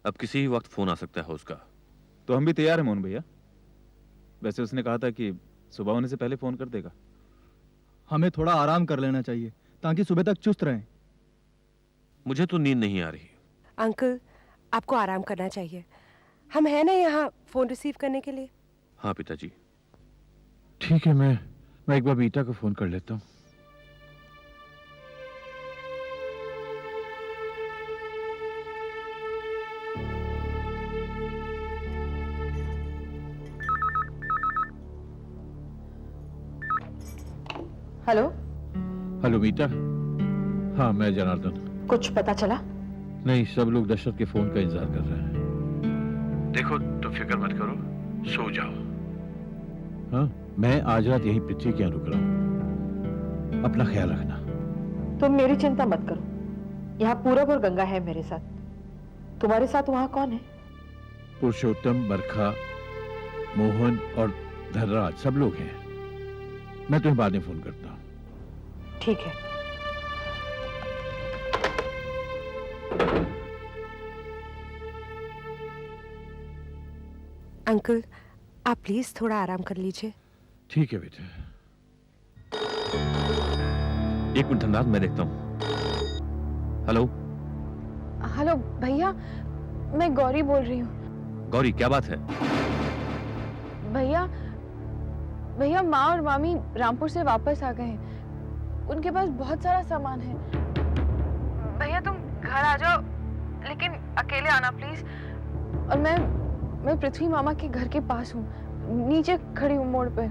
अब किसी भी वक्त फोन आ सकता है उसका। तो हम भी तैयार हैं मोहन भैया। वैसे उसने कहा था कि सुबह होने से पहले फोन कर देगा। हमें थोड़ा आराम कर लेना चाहिए ताकि सुबह तक चुस्त रहें। मुझे तो नींद नहीं आ रही। अंकल, आपको आराम करना चाहिए। हम हैं ना यहाँ फोन रिसीव करने के लिए। हाँ पिताजी। ठीक है, मैं एक बार बीटा को फोन कर लेता हूँ। हेलो। Hello beta. हाँ, मैं जनार्दन। कुछ पता चला? नहीं, सब लोग दशरथ के फोन का इंतजार कर रहे हैं। देखो, तुम फिक्र मत करो, सो जाओ। हाँ, मैं आज रात यहीं पृथ्वी के यहाँ रुक रहा हूँ। अपना ख्याल रखना। तुम मेरी चिंता मत करो, यहाँ पूरब और गंगा है मेरे साथ। तुम्हारे साथ वहाँ कौन है? पुरुषोत्तम, बरखा, मोहन और धनराज सब लोग हैं। मैं तुम्हें बाद में फोन करता हूँ। ठीक है। अंकल, आप प्लीज थोड़ा आराम कर लीजिए। ठीक है बेटा। एक मिनट धनराज, मैं देखता हूँ। हेलो। हेलो भैया, मैं गौरी बोल रही हूँ। गौरी, क्या बात है? भैया भैया माँ और मामी रामपुर से वापस आ गए हैं। उनके पास बहुत सारा सामान है। भैया तुम घर आ जाओ, लेकिन अकेले आना प्लीज। और मैं पृथ्वी मामा के घर के पास हूँ, नीचे खड़ी हूँ मोड़ पे।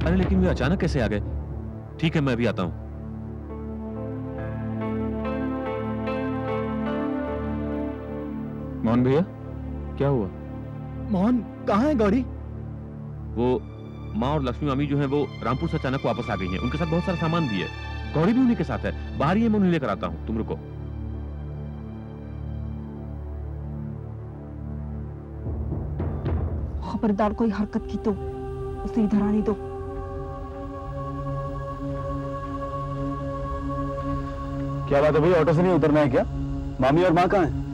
अरे लेकिन वे अचानक कैसे आ गए? ठीक है, मैं अभी आता हूँ। मोहन भैया, क्या हुआ? मोहन कहाँ है गौरी? वो माँ और लक्ष्मी मामी जो है वो रामपुर से अचानक वापस आ गई हैं। उनके साथ बहुत सारा सामान भी है। गौरी भी उन्हीं के साथ है। बाहर ही है, मैं उन्हें लेकर आता हूँ। तुम रुको। खबरदार कोई हरकत की तो उसे इधर आने दो। क्या बात है भैया, ऑटो से नहीं उतरना है क्या? मामी और माँ कहाँ हैं?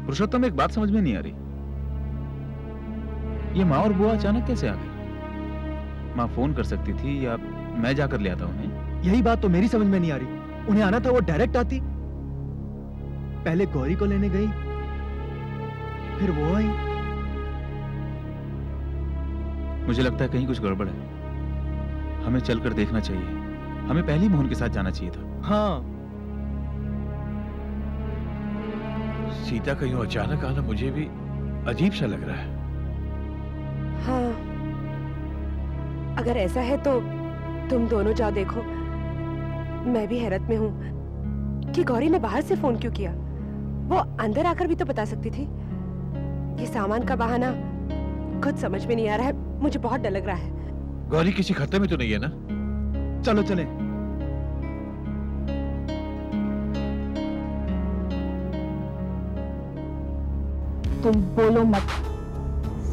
पुरुषोत्तम, एक बात समझ में नहीं आ रही। ये माँ और बुआ अचानक कैसे आ गई? माँ फोन कर सकती थी या मैं जाकर ले आता उन्हें। यही बात तो मेरी समझ में नहीं आ रही। उन्हें आना था, वो डायरेक्ट आती। पहले गौरी को लेने गई, फिर वो आई। मुझे लगता है कहीं कुछ गड़बड़ है। हमें चलकर देखना चाहिए। हमें पहले ही मोहन के साथ जाना चाहिए था। हाँ, सीता का यूं अचानक आना मुझे भी अजीब सा लग रहा है। हाँ, अगर ऐसा है तो तुम दोनों जाओ देखो। मैं भी हैरत में हूँ कि गौरी ने बाहर से फोन क्यों किया। वो अंदर आकर भी तो बता सकती थी। ये सामान का बहाना खुद समझ में नहीं आ रहा है। मुझे बहुत डर लग रहा है। गौरी किसी खतरे में तो नहीं है ना? चलो चले। तुम बोलो मत,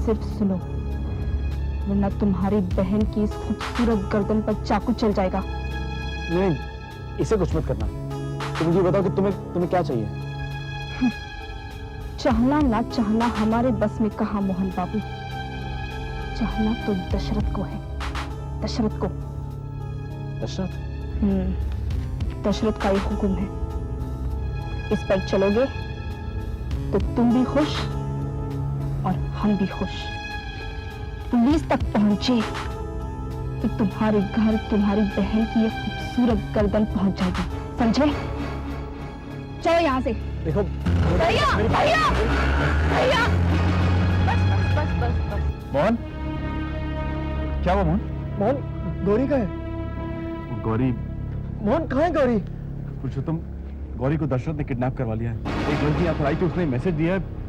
सिर्फ सुनो, वरना तुम्हारी बहन की इस खूबसूरत गर्दन पर चाकू चल जाएगा। नहीं, इसे कुछ मत करना। तुम मुझे बताओ कि तुम्हें क्या चाहिए? चाहना ना चाहना हमारे बस में कहा मोहन बाबू। चाहना तो दशरथ को है, दशरथ को। दशरथ? दशरथ का एक हुक्म है, इस पर चलोगे तो तुम भी खुश और हम भी खुश। पुलिस तक पहुंचे तो तुम्हारे घर तुम्हारी बहन की ये खूबसूरत गर्दन पहुंच जाएगी, समझे? चलो यहाँ से। देखो भैया भैया भैया, बस बस बस बस बस। मोहन, क्या हुआ मोहन? मोहन, गौरी का है। गौरी? मोहन कहाँ है गौरी? पुरुषोत्तम, गौरी को दशरथ ने किडनैप करवा लिया है। एक लड़की यहाँ पर आई थी, उसने मैसेज दिया है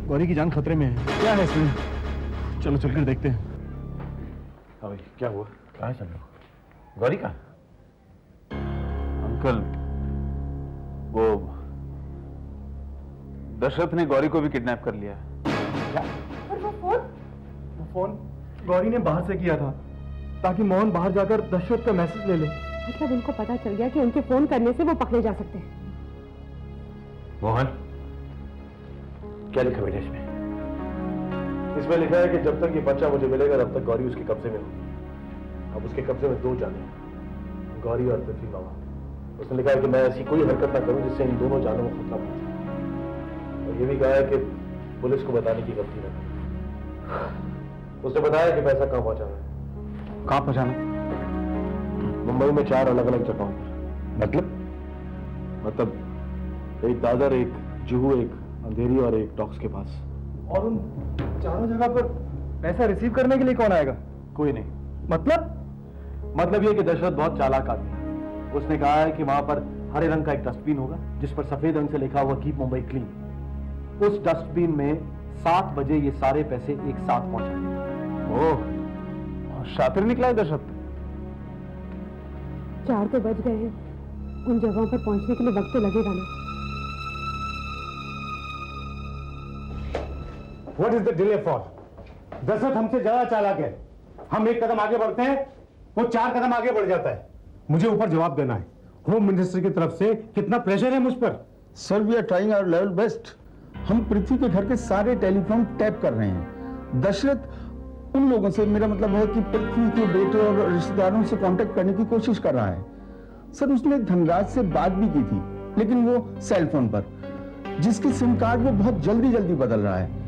गौरी की जान खतरे में है। क्या है इसमें? चलो चलकर देखते हैं। हाँ भाई, क्या हुआ? कहाँ चल रहे? गौरी का? अंकल, वो दशरथ ने गौरी को भी किडनैप कर लिया है। वो फोन गौरी ने बाहर से किया था ताकि मोहन बाहर जाकर दशरथ का मैसेज ले ले। मतलब उनको पता चल गया कि उनके फोन करने से वो पकड़े जा सकते हैं। मोहन, क्या लिखा बेटा इसमें? इसमें लिखा है कि जब तक ये बच्चा मुझे मिलेगा तब तक गौरी उसके कब्जे में होगी। अब उसके कब्जे में दो जाने, गौरी और पृथ्वी बाबा। उसने लिखा है कि मैं ऐसी कोई हरकत ना करूं जिससे इन दोनों जानों को खतरा पहुंचे। और ये भी कहा है कि पुलिस को बताने की गलती न करें। उसने बताया कि पैसा कहां पहुंचाना है। कहां पहुंचाना? मुंबई में 4 अलग अलग जगहों पर। मतलब एक दादर, एक जुहू, एक अंधेरी और एक डॉक्स के पास। और उन चारों जगह पर पैसा रिसीव करने के लिए कौन आएगा? कोई नहीं। मतलब ये कि दशरथ बहुत चालाक आदमी है। उसने कहा है कि वहां पर हरे रंग का एक डस्टबिन होगा जिस पर सफेद रंग से लिखा हुआ कीप मुंबई क्लीन। उस डस्टबिन में 7 बजे ये सारे पैसे एक साथ पहुंचाएंगे। ओह, शातिर निकला है दशरथ। 4 तो बज गए हैं, उन जगहों पर पहुंचने के लिए वक्त तो लगेगा ना। What is the delay for? Dasharath हमसे ज्यादा चालाक है। हम एक कदम आगे बढ़ते हैं, वो 4 कदम आगे बढ़ जाता है। मुझे ऊपर जवाब देना है। होम मिनिस्टर की तरफ से कितना प्रेशर है मुझ पर? Sir, we are trying our level best. हम पृथ्वी के घर के सारे टेलीफोन टैप कर रहे हैं। दशरथ उन लोगों से, मेरा मतलब है कि पृथ्वी के बेटे और रिश्तेदारों से कांटेक्ट करने की कोशिश कर रहा है। सर, उसने धनराज से बात भी की थी, लेकिन वो सेल फोन पर, जिसकी सिम कार्ड वो बहुत जल्दी बदल रहा है।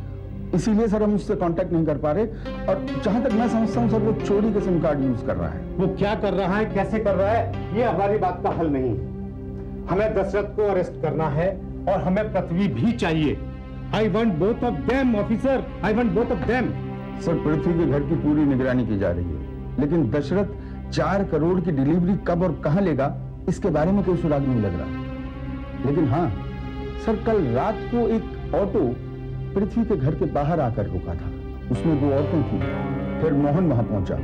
इसीलिए सर हम उससे कांटेक्ट नहीं कर पा रहे। और जहां तक मैं समझता हूं सर, वो चोरी के सिम कार्ड यूज कर रहा है। वो क्या कर रहा है, कैसे कर रहा है, ये हमारी बात का हल नहीं। हमें दशरथ को अरेस्ट करना है और हमें पृथ्वी भी चाहिए। I want both of them officer, I want both of them. Sir, Prithvi के घर की पूरी निगरानी की जा रही है, लेकिन दशरथ 4 करोड़ की डिलीवरी कब और कहां लेगा, इसके बारे में कोई सुराग नहीं लग रहा। लेकिन हाँ सर, कल रात को एक ऑटो पृथ्वी के घर के बाहर आकर रुका था। उसमें 2 औरतें थी। फिर मोहन वहां पहुंचा।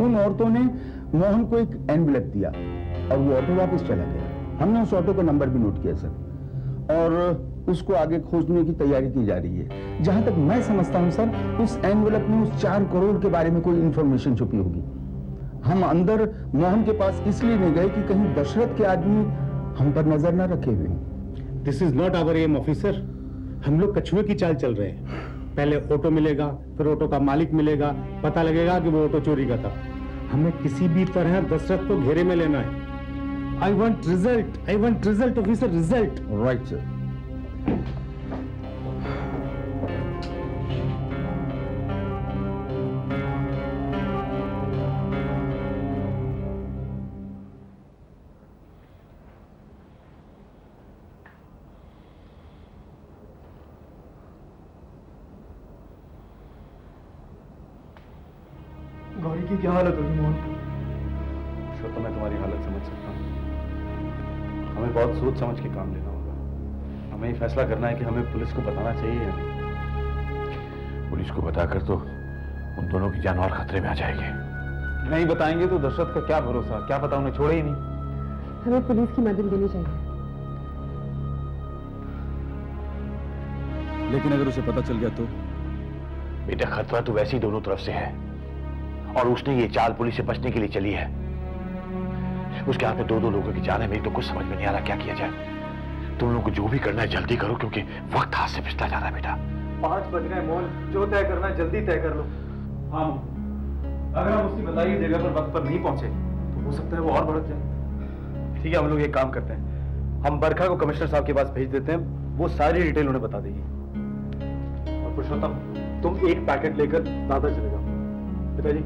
उन औरतों ने मोहन को एक एनवेलप दिया और वो ऑटो वापस चला गया। हमने उस ऑटो का नंबर भी नोट किया सर, और उसको आगे खोजने की तैयारी की जा रही है। जहां तक मैं समझता हूं सर, उस एनवेलप में उस 4 करोड़ के बारे में कोई इंफॉर्मेशन छुपी होगी। हम अंदर मोहन के पास इसलिए नहीं गए कि कहीं दशरथ के आदमी हम पर नजर न रखे हुए हों। This is not our aim officer. हम लोग कछुए की चाल चल रहे हैं। पहले ऑटो मिलेगा, फिर ऑटो का मालिक मिलेगा, पता लगेगा कि वो ऑटो चोरी का था। हमें किसी भी तरह दशरथ को घेरे में लेना है। I want result officer, result. Right sir. Gauri की क्या हालत होगी मोहन? तो मैं तुम्हारी हालत समझ सकता हूँ। हमें बहुत सोच समझ के काम लेना होगा। हमें ये फैसला करना है कि हमें पुलिस को बताना चाहिए या नहीं। पुलिस को बताकर तो उन दोनों की जान और खतरे में आ जाएगी। नहीं बताएंगे तो दशरथ का क्या भरोसा, क्या पता उन्हें छोड़े ही नहीं। हमें पुलिस की मदद लेनी चाहिए। लेकिन अगर उसे पता चल गया तो? बेटा, खतरा तो वैसे ही दोनों तरफ से है, और उसने ये चाल पुलिस से बचने के लिए चली है। उसके हाथ में 2 लोगों की जान है। मेरी तो कुछ समझ में नहीं आ रहा क्या किया जाए। तुम लोगों को जो भी करना है जल्दी करो, क्योंकि वक्त हाथ से फिसला जा रहा है। बेटा 5 बज गए मोहन, जो तय करना है जल्दी तय कर लो। हाँ, अगर हम उसकी बताई जगह पर वक्त पर नहीं पहुंचे तो हो सकता है वो और भड़क जाए। ठीक है, हम लोग एक काम करते हैं, हम बरखा को कमिश्नर साहब के पास भेज देते हैं। वो सारी डिटेल उन्हें बता देगी। और पुरुषोत्तम, तुम एक पैकेट लेकर दादर चले जाओ। पिताजी,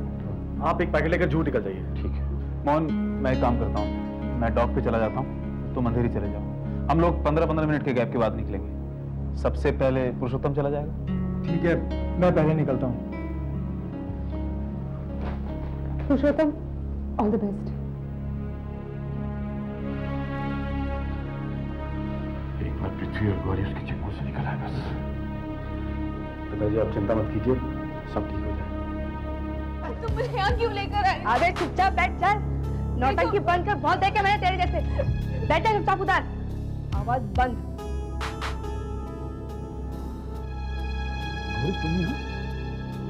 आप एक पैकेट लेकर जूहू निकल जाइए। ठीक है। मोहन, मैं एक काम करता हूँ, मैं डॉक पे चला जाता हूँ, तुम अंधेरी चले जाओ। हम लोग 15-15 मिनट के गैप के बाद निकलेंगे। सबसे पहले पुरुषोत्तम चला जाएगा। ठीक है, मैं पहले निकलता हूँ। पुरुषोत्तम, ऑल द बेस्ट। एक बार पृथ्वी और गौरी उसके चंगुल से निकल आए बस। पिताजी, आप चिंता मत कीजिए, सब ठीक हो जाएगा। तुम मुझे यहाँ क्यों लेकर आए? अबे चुपचाप बैठ, चल। नौटंकी बंद कर, बहुत देखे मैंने तेरे जैसे। बैठ जा चुपचाप उधर। आवाज बंद। अरे तुम यहाँ?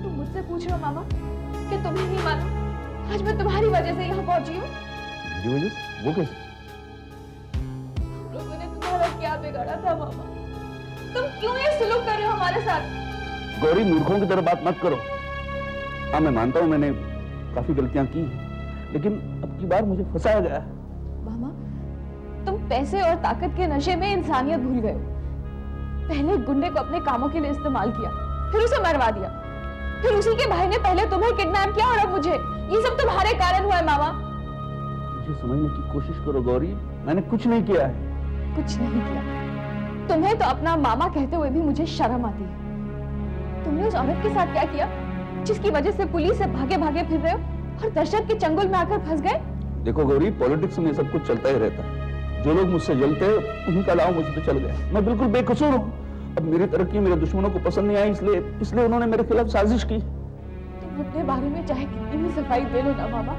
तुम मुझसे पूछ रहे हो मामा कि तुम्हें नहीं मालूम आज मैं तुम्हारी वजह से यहाँ पहुंची हूँ। मेरी वजह से? वो कैसे? लोगों ने तुम्हारा क्या बिगाड़ा था मामा? तुम क्यों ये सुलूक कर रहे हो हमारे साथ? गौरी, मूर्खों की तरह बात मत करो। हाँ, मैं मानता हूँ मैंने काफी गलतियां की, लेकिन अब की बार मुझे फंसाया गया। मामा, तुम पैसे और ताकत के नशे में इंसानियत भूल गए हो। पहले गुंडे को अपने कामों के लिए इस्तेमाल किया, फिर उसे मरवा दिया, फिर उसी के भाई ने पहले तुम्हें किडनैप किया और अब मुझे। ये सब तुम्हारे कारण हुआ है मामा। मुझे समझने की कोशिश करो गौरी, मैंने कुछ नहीं किया है। कुछ नहीं किया? तुम्हें तो अपना मामा कहते हुए भी मुझे शर्म आती है। तुमने उस औरत के साथ क्या किया जिसकी वजह से पुलिस से भागे भागे फिर रहे हो और दशरथ के चंगुल में आकर फंस गए? देखो गौरी, पॉलिटिक्स में सब कुछ चलता ही रहता है। जो लोग मुझसे जलते हैं उन्हीं का लाभ मुझ पे चल गया। मैं बिल्कुल बेकसूर हूँ। अब मेरी तरक्की मेरे दुश्मनों को पसंद नहीं आई, इसलिए उन्होंने मेरे खिलाफ साजिश की। तुम अपने बारे में चाहे कितनी भी सफाई दे लो ना मामा,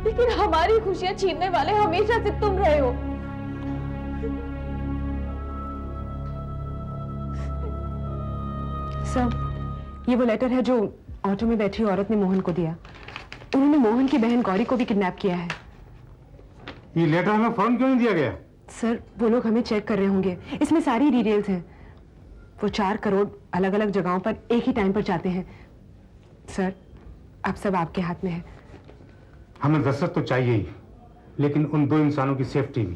लेकिन हमारी खुशियां छीनने वाले हमेशा से तुम रहे हो। सर, ये वो लेटर है जो ऑटो में बैठी औरत ने मोहन को दिया। उन्होंने मोहन की बहन गौरी को भी किडनैप किया है। ये लेटर हमें फौरन क्यों नहीं दिया गया? सर, वो लोग हमें चेक कर रहे होंगे। इसमें सारी डिटेल्स हैं। वो 4 करोड़ अलग अलग जगहों पर एक ही टाइम पर चाहते हैं। सर, अब सब आपके हाथ में है। हमें दशरथ तो चाहिए ही, लेकिन उन 2 इंसानों की सेफ्टी भी।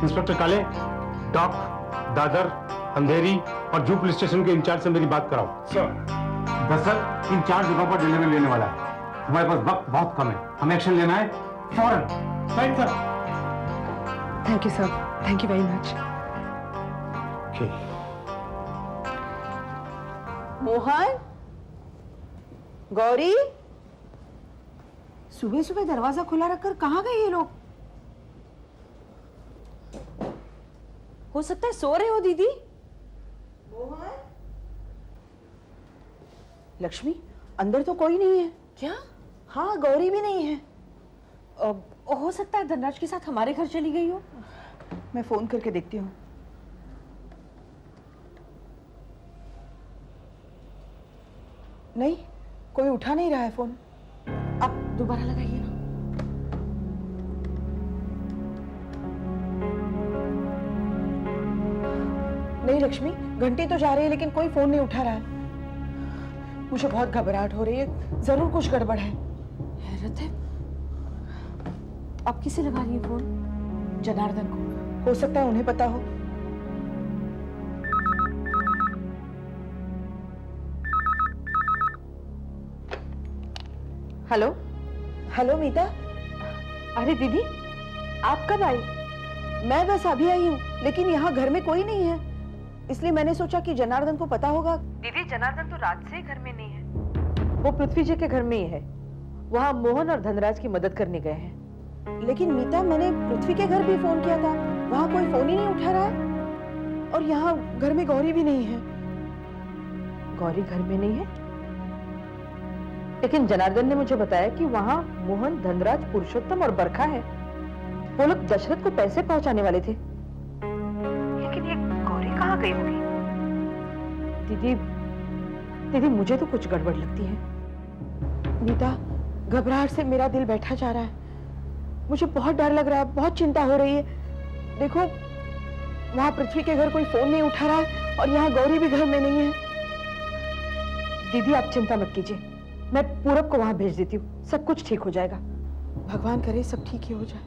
इंस्पेक्टर काले, डॉक, दादर, अंधेरी और जू पुलिस स्टेशन के इंचार्ज से मेरी बात कराओ। सर, दशरथ इन 4 जगहों पर डिलीवरी लेने वाला है। हमारे पास वक्त बहुत कम है, हमें एक्शन लेना है फौरन। Right sir. Thank you sir, thank you very much. Mohan, Gauri, सुबह सुबह दरवाजा खुला रखकर कहाँ गए ये लोग? हो सकता है सो रहे हो दीदी। मोहन, लक्ष्मी, अंदर तो कोई नहीं है। क्या? हाँ, गौरी भी नहीं है। हो सकता है धनराज के साथ हमारे घर चली गई हो। मैं फोन करके देखती हूँ। नहीं, कोई उठा नहीं रहा है फोन। आप दोबारा लगाइए ना। नहीं लक्ष्मी, घंटी तो जा रही है लेकिन कोई फोन नहीं उठा रहा है। मुझे बहुत घबराहट हो रही है, जरूर कुछ गड़बड़ है। हैरत है। आप किसे लगा रही है फोन? जनार्दन को। हो सकता है उन्हें पता हो। हेलो। हेलो मीता। अरे दीदी, आप कब आई? मैं बस अभी आई हूँ, लेकिन यहाँ घर में कोई नहीं है, इसलिए मैंने सोचा कि जनार्दन को पता होगा। दीदी, जनार्दन तो रात से ही घर में नहीं है। वो पृथ्वी जी के घर में ही है। वहाँ मोहन और धनराज की मदद करने गए हैं। लेकिन मीता, मैंने पृथ्वी के घर भी फोन किया था, वहाँ कोई फोन ही नहीं उठा रहा है। और यहाँ घर में गौरी भी नहीं है। गौरी घर में नहीं है? लेकिन जनार्दन ने मुझे बताया कि वहाँ मोहन, धनराज, पुरुषोत्तम और बरखा है। वो लोग दशरथ को पैसे पहुंचाने वाले थे। लेकिन ये गौरी कहाँ गई होगी? दीदी, मुझे तो कुछ गड़बड़ लगती है। नीता, घबराहट से मेरा दिल बैठा जा रहा है। मुझे बहुत डर लग रहा है, बहुत चिंता हो रही है। देखो, वहाँ पृथ्वी के घर कोई फोन नहीं उठा रहा है और यहाँ गौरी भी घर में नहीं है। दीदी, आप चिंता मत कीजिए, मैं पूरब को वहां भेज देती हूँ। सब कुछ ठीक हो जाएगा। भगवान करे सब ठीक ही हो जाए।